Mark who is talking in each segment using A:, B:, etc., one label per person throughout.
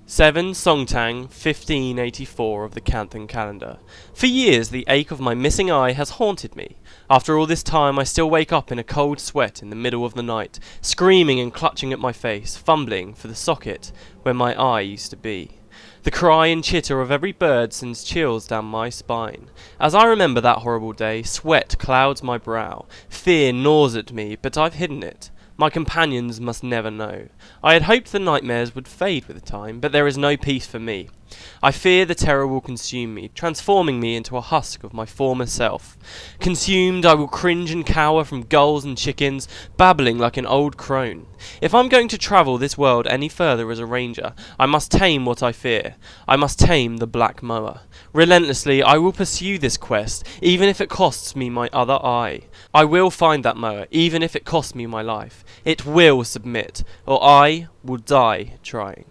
A: 7 Songtang 1584 of the Canthan calendar. For years the ache of my missing eye has haunted me. After all this time I still wake up in a cold sweat in the middle of the night, screaming and clutching at my face, fumbling for the socket where my eye used to be. The cry and chitter of every bird sends chills down my spine. As I remember that horrible day, sweat clouds my brow. Fear gnaws at me, but I've hidden it. My companions must never know. I had hoped the nightmares would fade with time, but there is no peace for me. I fear the terror will consume me, transforming me into a husk of my former self. Consumed, I will cringe and cower from gulls and chickens, babbling like an old crone. If I'm going to travel this world any further as a ranger, I must tame what I fear. I must tame the Black Moa. Relentlessly, I will pursue this quest, even if it costs me my other eye. I will find that Moa, even if it costs me my life. It will submit, or I will die trying.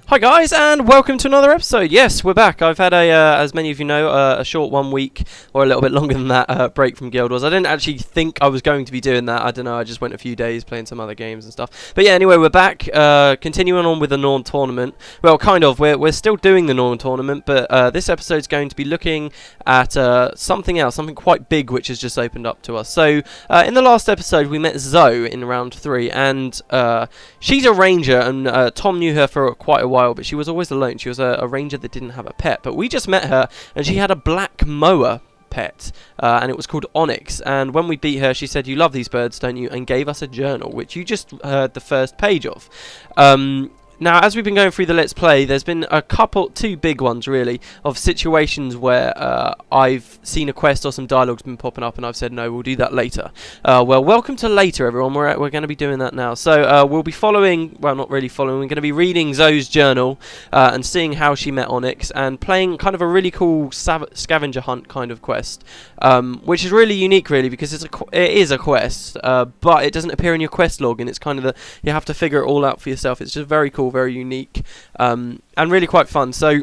A: Hi guys, and welcome to another episode. Yes, we're back. I've had as many of you know, a short 1 week, or a little bit longer than that, break from Guild Wars. I didn't actually think I was going to be doing that. I don't know, I just went a few days playing some other games and stuff. But yeah, anyway, we're back, continuing on with the Norn tournament. Well, kind of. We're still doing the Norn tournament, but this episode's going to be looking at something else, something quite big, which has just opened up to us. So, in the last episode, we met Zho in round 3, and she's a ranger, and Tom knew her for quite a while. But she was always alone. She was a ranger that didn't have a pet. But we just met her, and she had a Black Moa pet, and it was called Onyx. And when we beat her, she said, "You love these birds, don't you?" and gave us a journal, which you just heard the first page of. Now, as we've been going through the Let's Play, there's been two big ones, really, of situations where I've seen a quest or some dialogue's been popping up, and I've said, no, we'll do that later. Well, welcome to later, everyone. We're going to be doing that now. So, we'll be following, well, not really following, we're going to be reading Zho's journal, and seeing how she met Onyx, and playing kind of a really cool scavenger hunt kind of quest, which is really unique, really, because it is a quest, but it doesn't appear in your quest log, and it's kind of you have to figure it all out for yourself. It's just very cool, very unique, and really quite fun. So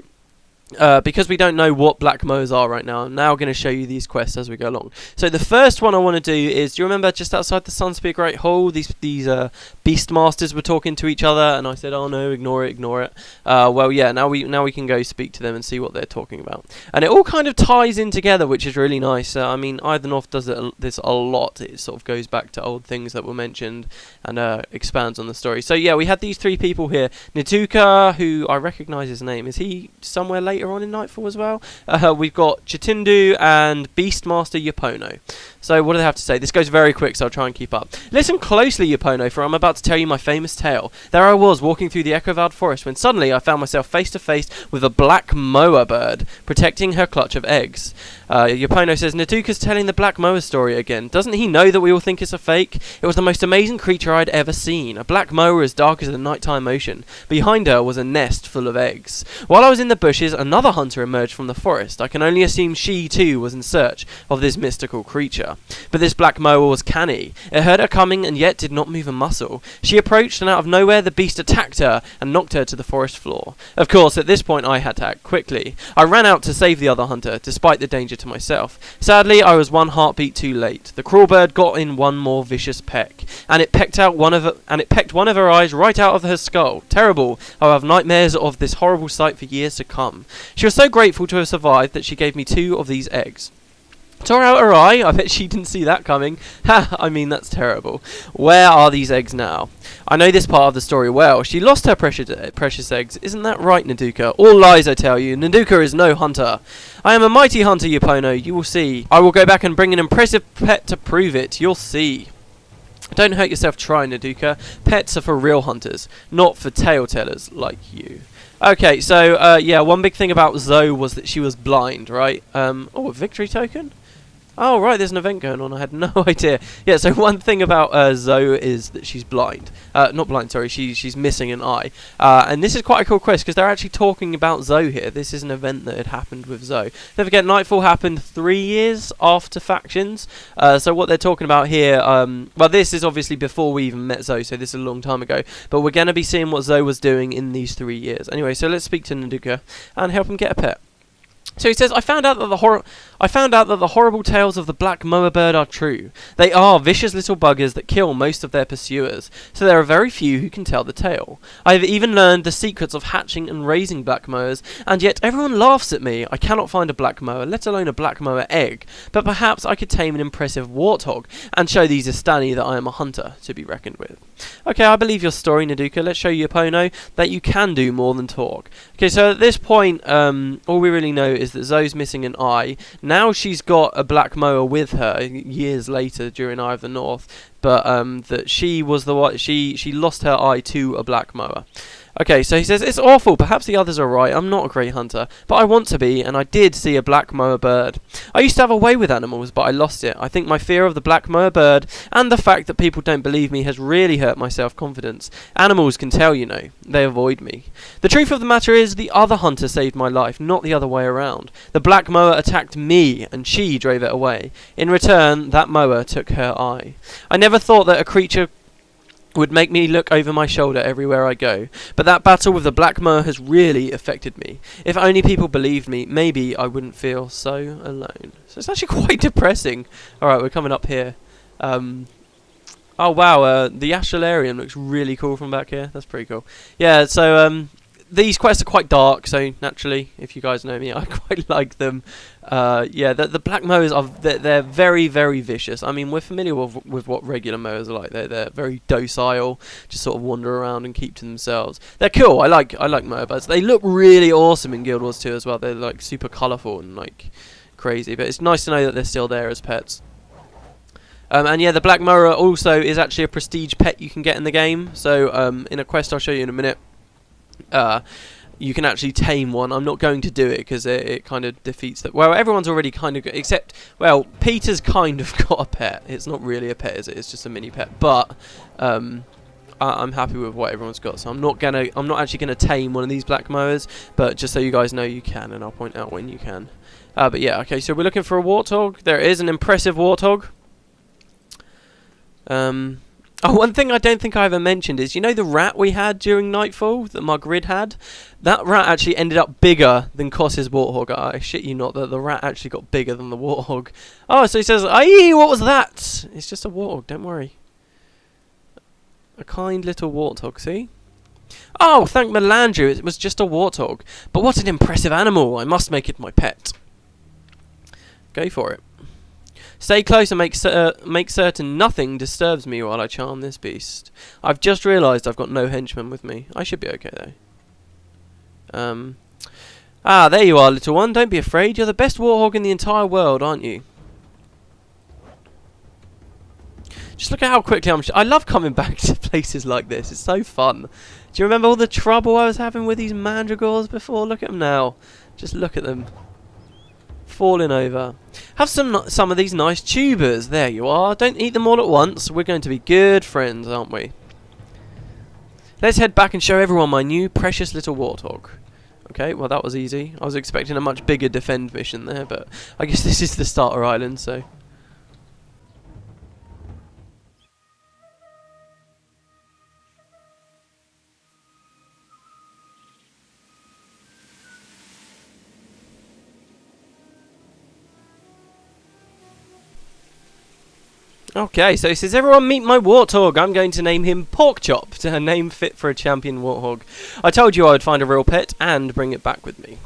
A: because we don't know what Black Moas are right now, I'm now going to show you these quests as we go along. So the first one I want to do is, do you remember just outside the Sunspear Great Hall, these Beastmasters were talking to each other, and I said, oh no, ignore it. Well, yeah, now we can go speak to them and see what they're talking about. And it all kind of ties in together, which is really nice. I mean, Ivanhoe does this a lot. It sort of goes back to old things that were mentioned and expands on the story. So yeah, we had these 3 people here. Nehdukah, who I recognise his name. Is he somewhere later on in Nightfall as well? We've got Chitindu and Beastmaster Yapono. So what do they have to say? This goes very quick, so I'll try and keep up. Listen closely, Yapono, for I'm about to tell you my famous tale. There I was, walking through the Echovald Forest, when suddenly I found myself face to face with a Black Moa bird, protecting her clutch of eggs. Yapono says, Nehdukah's telling the Black Moa story again. Doesn't he know that we all think it's a fake? It was the most amazing creature I'd ever seen. A Black Moa as dark as the nighttime ocean. Behind her was a nest full of eggs. While I was in the bushes, another hunter emerged from the forest. I can only assume she, too, was in search of this mystical creature. But this Black Moa was canny. It heard her coming and yet did not move a muscle. She approached, and out of nowhere the beast attacked her and knocked her to the forest floor. Of course, at this point I had to act quickly. I ran out to save the other hunter, despite the danger to myself. Sadly, I was 1 heartbeat too late. The cruel bird got in one more vicious peck, and it pecked one of her eyes right out of her skull. Terrible. I'll have nightmares of this horrible sight for years to come. She was so grateful to have survived that she gave me 2 of these eggs. Tore out her eye. I bet she didn't see that coming. Ha! I mean, that's terrible. Where are these eggs now? I know this part of the story well. She lost her precious eggs. Isn't that right, Nehdukah? All lies, I tell you. Nehdukah is no hunter. I am a mighty hunter, Yapono. You will see. I will go back and bring an impressive pet to prove it. You'll see. Don't hurt yourself trying, Nehdukah. Pets are for real hunters, not for tale tellers like you. Okay, so, yeah, one big thing about Zho was that she was blind, right? Oh, a victory token? Oh, right, there's an event going on. I had no idea. Yeah, so one thing about Zho is that she's blind. Not blind, sorry. She's missing an eye. And this is quite a cool quest, because they're actually talking about Zho here. This is an event that had happened with Zho. Don't forget, Nightfall happened 3 years after Factions. So what they're talking about here... well, this is obviously before we even met Zho, so this is a long time ago. But we're going to be seeing what Zho was doing in these 3 years. Anyway, so let's speak to Nehdukah and help him get a pet. So he says, I found out that I found out that the horrible tales of the Black Moa Bird are true. They are vicious little buggers that kill most of their pursuers, so there are very few who can tell the tale. I have even learned the secrets of hatching and raising Black Moas, and yet everyone laughs at me. I cannot find a Black Moa, let alone a Black Moa egg, but perhaps I could tame an impressive warthog, and show these Istani that I am a hunter to be reckoned with. Okay, I believe your story, Nehdukah. Let's show you, Pono, that you can do more than talk. Okay, so at this point, all we really know is that Zho's missing an eye. Now she's got a Black Moa with her years later during Eye of the North, but that she was the one, she lost her eye to a Black Moa. Okay, so he says, it's awful, perhaps the others are right, I'm not a great hunter, but I want to be, and I did see a Black Moa bird. I used to have a way with animals, but I lost it. I think my fear of the Black Moa bird, and the fact that people don't believe me, has really hurt my self-confidence. Animals can tell, you know, they avoid me. The truth of the matter is, the other hunter saved my life, not the other way around. The Black Moa attacked me, and she drove it away. In return, that Moa took her eye. I never thought that a creature would make me look over my shoulder everywhere I go, but that battle with the Black Moa has really affected me. If only people believed me, maybe I wouldn't feel so alone. So it's actually quite depressing. Alright, we're coming up here. Oh wow, the Astralarium looks really cool from back here. That's pretty cool. Yeah, so these quests are quite dark, so naturally, if you guys know me, I quite like them. Yeah, the Black Moas are they're very, very vicious. I mean, we're familiar with what regular Moas are like. They're very docile, just sort of wander around and keep to themselves. They're cool. I like Moa birds. They look really awesome in Guild Wars 2 as well. They're like super colourful and like crazy. But it's nice to know that they're still there as pets. And yeah, the Black Moa also is actually a prestige pet you can get in the game. So in a quest I'll show you in a minute, you can actually tame one. I'm not going to do it because it kind of defeats that. Well, everyone's already kind of got, except, well, Peter's kind of got a pet. It's not really a pet, is it? It's just a mini pet. But I'm happy with what everyone's got, so I'm not actually gonna tame one of these Black Moas. But just so you guys know, you can, and I'll point out when you can. But yeah, okay. So we're looking for a warthog. There is an impressive warthog. Oh, one thing I don't think I ever mentioned is, you know the rat we had during Nightfall that my grid had? That rat actually ended up bigger than Koss's warthog. I shit you not, that the rat actually got bigger than the warthog. Oh, so he says, aye, what was that? It's just a warthog, don't worry. A kind little warthog, see? Oh, thank Melandrew, it was just a warthog. But what an impressive animal, I must make it my pet. Go for it. Stay close and make certain nothing disturbs me while I charm this beast. I've just realised I've got no henchmen with me. I should be okay though. Ah, there you are, little one. Don't be afraid. You're the best warthog in the entire world, aren't you? Just look at how quickly I love coming back to places like this. It's so fun. Do you remember all the trouble I was having with these mandragores before? Look at them now. Just look at them. Falling over. Have some of these nice tubers. There you are. Don't eat them all at once. We're going to be good friends, aren't we? Let's head back and show everyone my new precious little warthog. Okay, well that was easy. I was expecting a much bigger defend mission there, but I guess this is the starter island, so... Okay, so he says, everyone meet my warthog. I'm going to name him Pork Chop, a name fit for a champion warthog. I told you I would find a real pet and bring it back with me.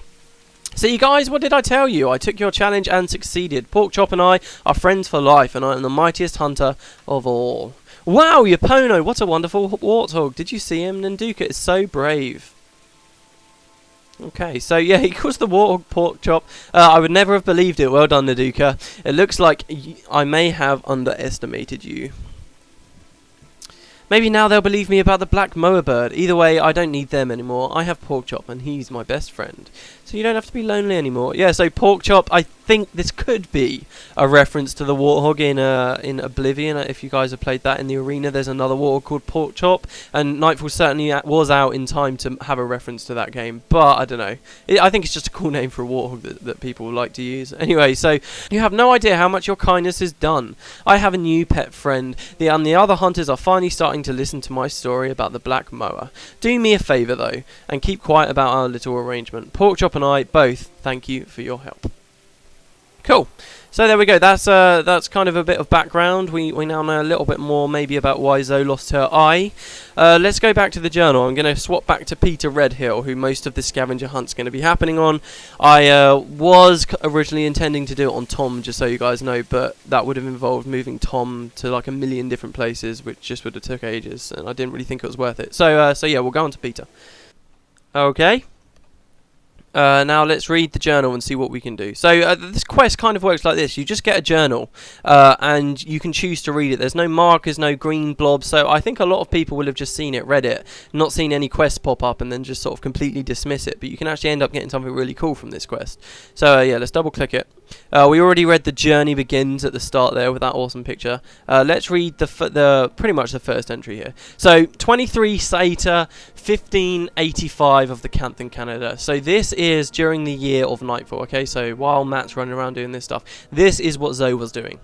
A: See, guys, what did I tell you? I took your challenge and succeeded. Pork Chop and I are friends for life, and I am the mightiest hunter of all. Wow, Yapono, what a wonderful warthog. Did you see him? Nehdukah is so brave. Okay, so yeah, he calls the warthog Pork Chop. I would never have believed it. Well done, Nehdukah. It looks like I may have underestimated you. Maybe now they'll believe me about the Black Moa Bird. Either way, I don't need them anymore. I have Pork Chop, and he's my best friend. So you don't have to be lonely anymore. Yeah, so Pork Chop, I think this could be a reference to the warthog in Oblivion. If you guys have played that in the arena, there's another warthog called Pork Chop, and Nightfall certainly was out in time to have a reference to that game. But I don't know. I think it's just a cool name for a warthog that people like to use. Anyway, so you have no idea how much your kindness has done. I have a new pet friend. The other hunters are finally starting to listen to my story about the Black Moa. Do me a favour though, and keep quiet about our little arrangement. Pork Chop and I both thank you for your help. Cool. So there we go. That's kind of a bit of background. We now know a little bit more maybe about why Zho lost her eye. Let's go back to the journal. I'm going to swap back to Peter Redhill, who most of the scavenger hunt's going to be happening on. I was originally intending to do it on Tom, just so you guys know, but that would have involved moving Tom to like a million different places, which just would have took ages, and I didn't really think it was worth it. So yeah, we'll go on to Peter. Okay. Now let's read the journal and see what we can do. So this quest kind of works like this. You just get a journal and you can choose to read it. There's no markers, no green blobs, so I think a lot of people will have just seen it, read it, not seen any quests pop up and then just sort of completely dismiss it. But you can actually end up getting something really cool from this quest. So yeah, let's double click it. We already read The Journey Begins at the start there with that awesome picture. Let's read the pretty much the first entry here. So 23 Sater 1585 of the Canthan, Canada. So this is during the year of Nightfall, okay? So while Matt's running around doing this stuff, this is what Zho was doing.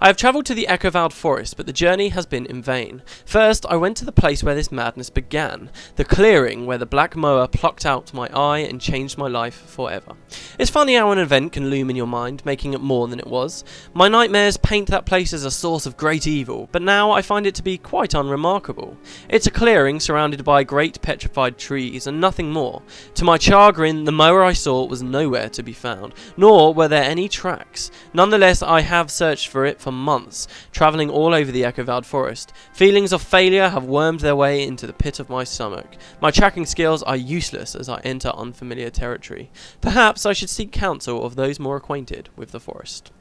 A: I have travelled to the Echovald Forest, but the journey has been in vain. First, I went to the place where this madness began, the clearing where the Black Moa plucked out my eye and changed my life forever. It's funny how an event can loom in your mind, making it more than it was. My nightmares paint that place as a source of great evil, but now I find it to be quite unremarkable. It's a clearing surrounded by great petrified trees and nothing more. To my chagrin, the Moa I saw was nowhere to be found, nor were there any tracks. Nonetheless, I have searched for it for months, travelling all over the Echovald Forest. Feelings of failure have wormed their way into the pit of my stomach. My tracking skills are useless as I enter unfamiliar territory. Perhaps I should seek counsel of those more acquainted with the forest.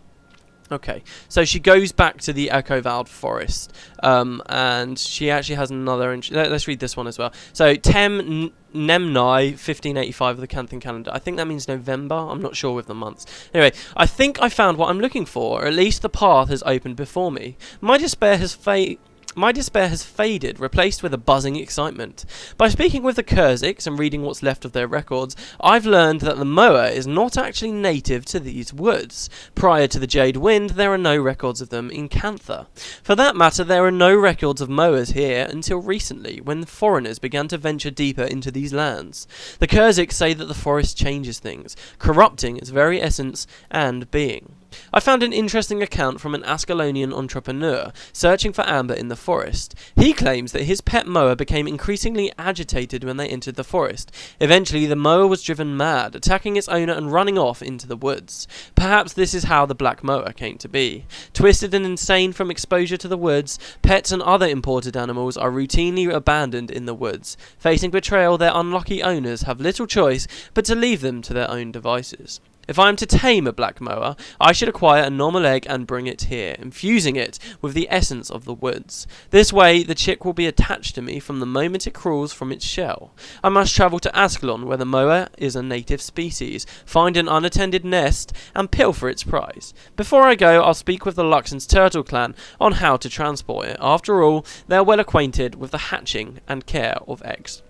A: Okay, so she goes back to the Echovald Forest, and she actually has another... Let's read this one as well. So, Nemni 1585 of the Canthan calendar. I think that means November. I'm not sure with the months. Anyway, I think I found what I'm looking for, or at least the path has opened before me. My despair has faded, replaced with a buzzing excitement. By speaking with the Kurzicks and reading what's left of their records, I've learned that the Moa is not actually native to these woods. Prior to the Jade Wind, there are no records of them in Canthan. For that matter, there are no records of Moas here until recently, when foreigners began to venture deeper into these lands. The Kurzicks say that the forest changes things, corrupting its very essence and being. I found an interesting account from an Ascalonian entrepreneur searching for amber in the forest. He claims that his pet Moa became increasingly agitated when they entered the forest. Eventually, the Moa was driven mad, attacking its owner and running off into the woods. Perhaps this is how the Black Moa came to be. Twisted and insane from exposure to the woods, pets and other imported animals are routinely abandoned in the woods. Facing betrayal, their unlucky owners have little choice but to leave them to their own devices. If I am to tame a Black Moa, I should acquire a normal egg and bring it here, infusing it with the essence of the woods. This way, the chick will be attached to me from the moment it crawls from its shell. I must travel to Ascalon, where the Moa is a native species, find an unattended nest, and pilfer its prize. Before I go, I'll speak with the Luxon's turtle clan on how to transport it. After all, they're well acquainted with the hatching and care of eggs.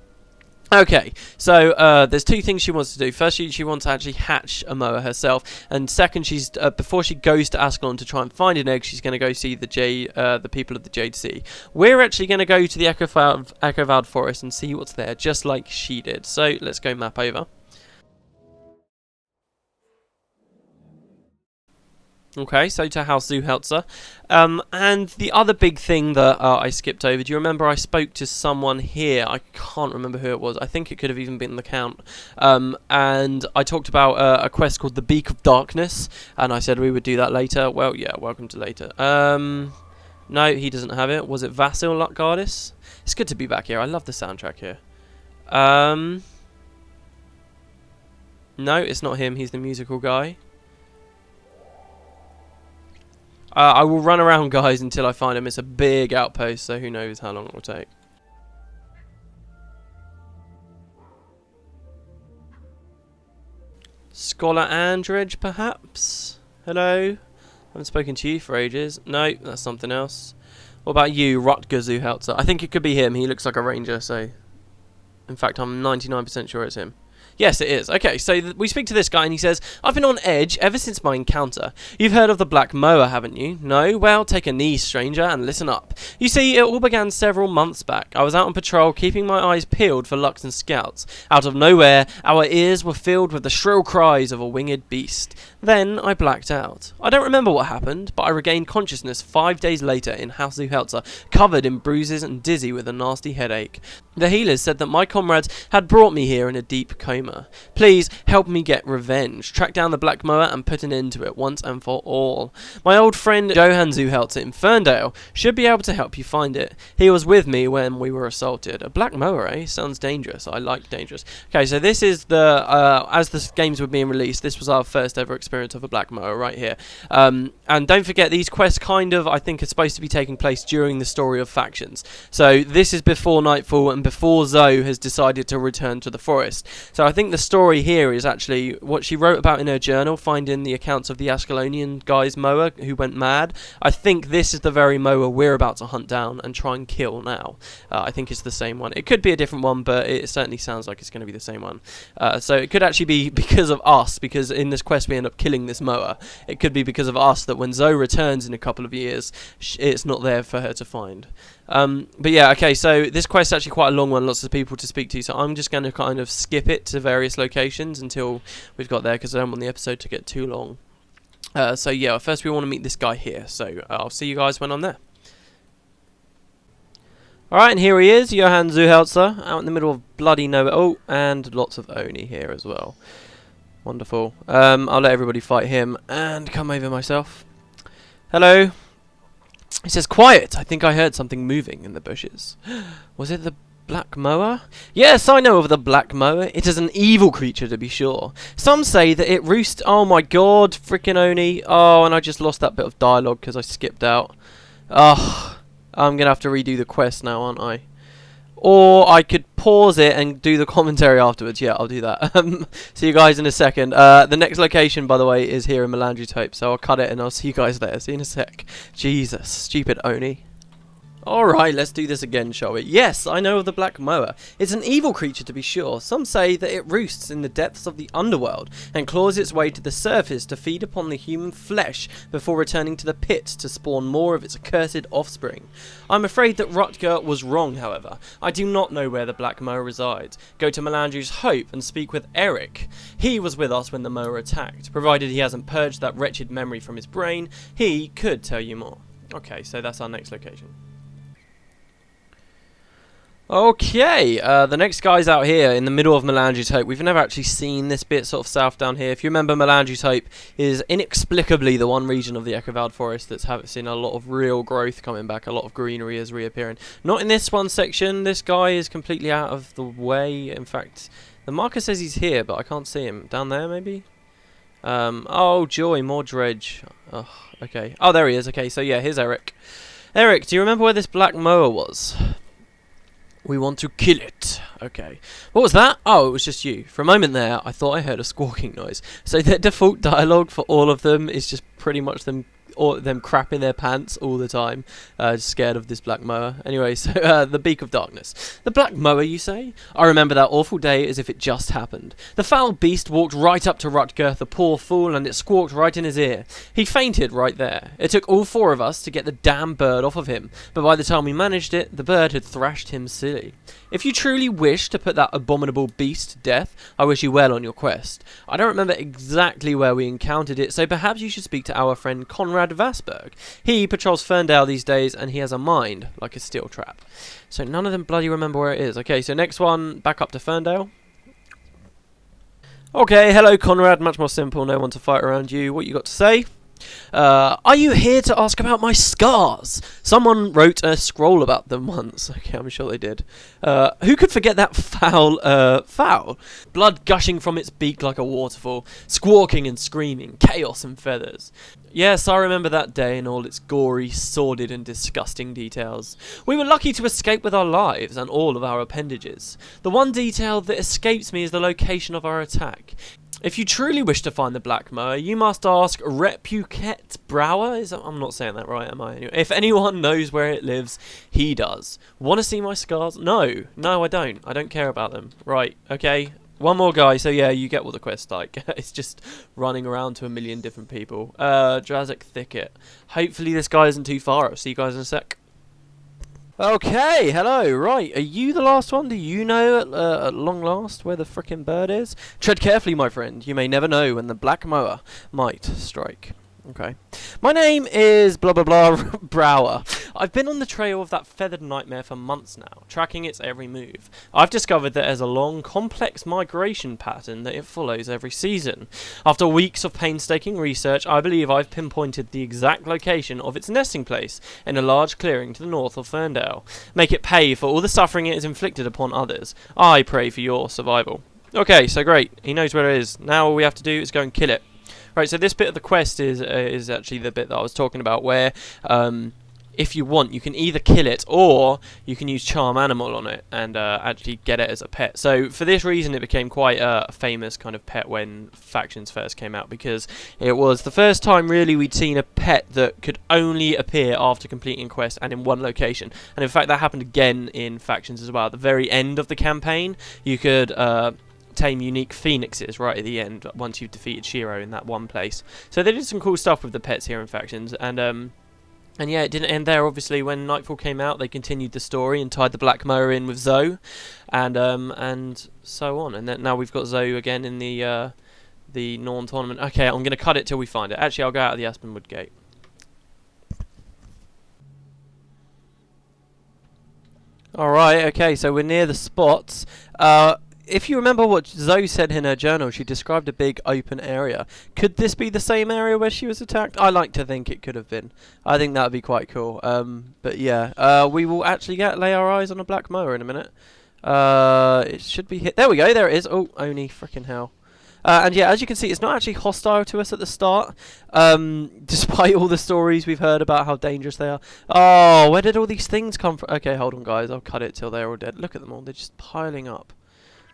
A: Okay, so there's two things she wants to do. First, she wants to actually hatch a Moa herself, and second, she's before she goes to Ascalon to try and find an egg, she's going to go see the people of the Jade Sea. We're actually going to go to the Echovald Forest and see what's there, just like she did. So let's go map over. Okay, so to House Zuhelzer. And the other big thing that I skipped over, do you remember I spoke to someone here? I can't remember who it was. I think it could have even been the Count. And I talked about a quest called the Beak of Darkness, and I said we would do that later. Well, yeah, welcome to later. No, he doesn't have it. Was it Vasil Lutgardis? It's good to be back here. I love the soundtrack here. No, it's not him. He's the musical guy. I will run around, guys, until I find him. It's a big outpost, so who knows how long it will take. Scholar Andridge, perhaps? Hello? I haven't spoken to you for ages. No, that's something else. What about you, Rutger Zuhelzer? I think it could be him. He looks like a ranger, so... In fact, I'm 99% sure it's him. Yes, it is. Okay, so we speak to this guy and he says, I've been on edge ever since my encounter. You've heard of the Black Moa, haven't you? No? Well, take a knee, stranger, and listen up. You see, it all began several months back. I was out on patrol, keeping my eyes peeled for Luxon scouts. Out of nowhere, our ears were filled with the shrill cries of a winged beast. Then I blacked out. I don't remember what happened, but I regained consciousness 5 days later in House Zuhelzer, covered in bruises and dizzy with a nasty headache. The healers said that my comrades had brought me here in a deep coma. Please help me get revenge, track down the Black Moa and put an end to it once and for all. My old friend Zho and Nehdukah in Ferndale should be able to help you find it. He was with me when we were assaulted. A Black Moa, eh? Sounds dangerous. I like dangerous. Okay, so this is the, as the games were being released, this was our first ever experience of a Black Moa right here. And don't forget, these quests kind of, I think, are supposed to be taking place during the story of factions. So this is before Nightfall and before Zho has decided to return to the forest. So I think the story here is actually what she wrote about in her journal, finding the accounts of the Ascalonian guy's Moa who went mad. I think this is the very Moa we're about to hunt down and try and kill now. I think it's the same one. It could be a different one, but it certainly sounds like it's going to be the same one. So it could actually be because of us, because in this quest we end up killing this Moa. It could be because of us that when Zho returns in a couple of years, it's not there for her to find. But yeah, okay, so this quest is actually quite a long one, lots of people to speak to, so I'm just going to kind of skip it to various locations until we've got there, because I don't want the episode to get too long. So yeah, first we want to meet this guy here, so I'll see you guys when I'm there. Alright, and here he is, Zho and Nehdukah, out in the middle of bloody nowhere. Oh, and lots of Oni here as well. Wonderful. I'll let everybody fight him, and come over myself. Hello. He says, quiet! I think I heard something moving in the bushes. Was it the Black Moa? Yes, I know of the Black Moa. It is an evil creature, to be sure. Some say that it roosts... Oh my god, frickin' Oni. Oh, and I just lost that bit of dialogue because I skipped out. Oh, I'm going to have to redo the quest now, aren't I? Or I could pause it and do the commentary afterwards. Yeah, I'll do that. See you guys in a second. The next location, by the way, is here in Melandri, so I'll cut it and I'll see you guys there. See you in a sec. Jesus, stupid Oni. Alright, let's do this again, shall we? Yes, I know of the Black Moa. It's an evil creature, to be sure. Some say that it roosts in the depths of the underworld and claws its way to the surface to feed upon the human flesh before returning to the pit to spawn more of its accursed offspring. I'm afraid that Rutger was wrong, however. I do not know where the Black Moa resides. Go to Melandri's Hope and speak with Eric. He was with us when the Moa attacked. Provided he hasn't purged that wretched memory from his brain, he could tell you more. Okay, so that's our next location. Okay, the next guy's out here in the middle of Melandri's Hope. We've never actually seen this bit sort of south down here. If you remember, Melandri's Hope is inexplicably the one region of the Echovald Forest that's seen a lot of real growth coming back. A lot of greenery is reappearing. Not in this one section. This guy is completely out of the way. In fact, the marker says he's here, but I can't see him. Down there, maybe? Oh, joy, more dredge. Oh, okay. Oh, there he is. Okay, so yeah, here's Eric. Eric, do you remember where this Black Moa was? We want to kill it. Okay. What was that? Oh, it was just you. For a moment there, I thought I heard a squawking noise. So the default dialogue for all of them is just pretty much them crapping their pants all the time, scared of this Black Moa. Anyway, so the Beak of Darkness. The Black Moa, you say? I remember that awful day as if it just happened. The foul beast walked right up to Rutger, the poor fool, and it squawked right in his ear. He fainted right there. It took all four of us to get the damn bird off of him, but by the time we managed it, the bird had thrashed him silly. If you truly wish to put that abominable beast to death, I wish you well on your quest. I don't remember exactly where we encountered it, so perhaps you should speak to our friend Conrad Vasberg. He patrols Ferndale these days, and he has a mind like a steel trap. So none of them bloody remember where it is. Okay, so next one, back up to Ferndale. Okay, hello Conrad, much more simple, no one to fight around you. What you got to say? Are you here to ask about my scars? Someone wrote a scroll about them once. Okay, I'm sure they did. Who could forget that fowl? Blood gushing from its beak like a waterfall, squawking and screaming, chaos and feathers. Yes, I remember that day in all its gory, sordid and disgusting details. We were lucky to escape with our lives and all of our appendages. The one detail that escapes me is the location of our attack. If you truly wish to find the Black Moa, you must ask Repuket Brower. I'm not saying that right, am I? Anyway, if anyone knows where it lives, he does. Want to see my scars? No, I don't. I don't care about them. Right, okay. One more guy, so yeah, you get what the quest's like. It's just running around to a million different people. Drazic Thicket. Hopefully this guy isn't too far. I'll see you guys in a sec. Okay, hello, right, are you the last one? Do you know at long last where the frickin' bird is? Tread carefully, my friend, you may never know when the Black Moa might strike. Okay. My name is blah blah blah Brower. I've been on the trail of that feathered nightmare for months now, tracking its every move. I've discovered that there's a long, complex migration pattern that it follows every season. After weeks of painstaking research, I believe I've pinpointed the exact location of its nesting place in a large clearing to the north of Ferndale. Make it pay for all the suffering it has inflicted upon others. I pray for your survival. Okay, so great. He knows where it is. Now all we have to do is go and kill it. Right, so this bit of the quest is actually the bit that I was talking about, where if you want, you can either kill it or you can use Charm Animal on it and actually get it as a pet. So for this reason, it became quite a famous kind of pet when Factions first came out, because it was the first time really we'd seen a pet that could only appear after completing quest and in one location. And in fact, that happened again in Factions as well. At the very end of the campaign, you could tame unique phoenixes right at the end once you've defeated Shiro in that one place. So they did some cool stuff with the pets here in Factions, and yeah, it didn't end there. Obviously, when Nightfall came out, they continued the story and tied the Black Moa in with Zho, and so on. And then now we've got Zho again in the Norn tournament. Okay, I'm going to cut it till we find it. Actually, I'll go out of the Aspenwood Gate. Alright, okay, so we're near the spots. If you remember what Zho said in her journal, she described a big open area. Could this be the same area where she was attacked? I like to think it could have been. I think that would be quite cool. But yeah, we will actually lay our eyes on a Black Moa in a minute. It should be hit. There we go, there it is. Oh, Oni, frickin' hell. And yeah, as you can see, it's not actually hostile to us at the start, despite all the stories we've heard about how dangerous they are. Oh, where did all these things come from? Okay, hold on, guys. I'll cut it till they're all dead. Look at them all. They're just piling up.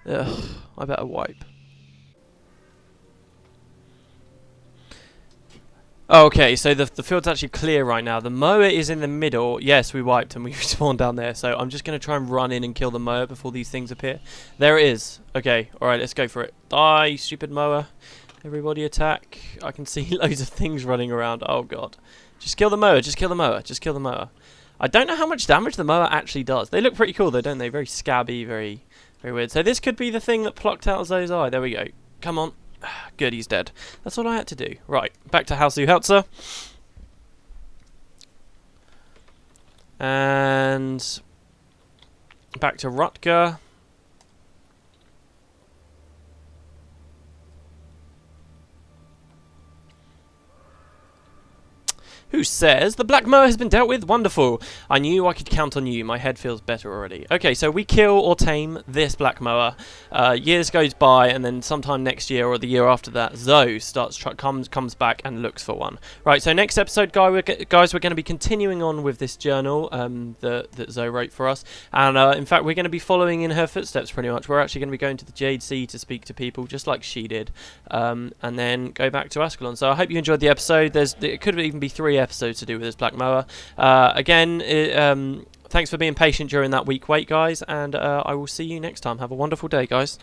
A: Ugh, I better wipe. Okay, so the field's actually clear right now. The Moa is in the middle. Yes, we wiped and we respawned down there. So I'm just going to try and run in and kill the Moa before these things appear. There it is. Okay, alright, let's go for it. Die, stupid Moa. Everybody attack. I can see loads of things running around. Oh, God. Just kill the Moa, just kill the Moa, just kill the Moa. I don't know how much damage the Moa actually does. They look pretty cool, though, don't they? Very scabby, very weird. So this could be the thing that plucked out Zo's eye. There we go. Come on. Good, he's dead. That's all I had to do. Right, back to House Heltzer. And back to Rutger. Who says, the Black Moa has been dealt with? Wonderful. I knew I could count on you. My head feels better already. Okay, so we kill or tame this Black Moa. Years goes by, and then sometime next year or the year after that, Zho comes back and looks for one. Right, so next episode, guys, we're going to be continuing on with this journal that Zho wrote for us. And in fact, we're going to be following in her footsteps pretty much. We're actually going to be going to the Jade Sea to speak to people, just like she did. And then go back to Ascalon. So I hope you enjoyed the episode. It could even be 3 episodes to do with this Black Moa. Again, thanks for being patient during that week wait, guys, and I will see you next time. Have a wonderful day, guys.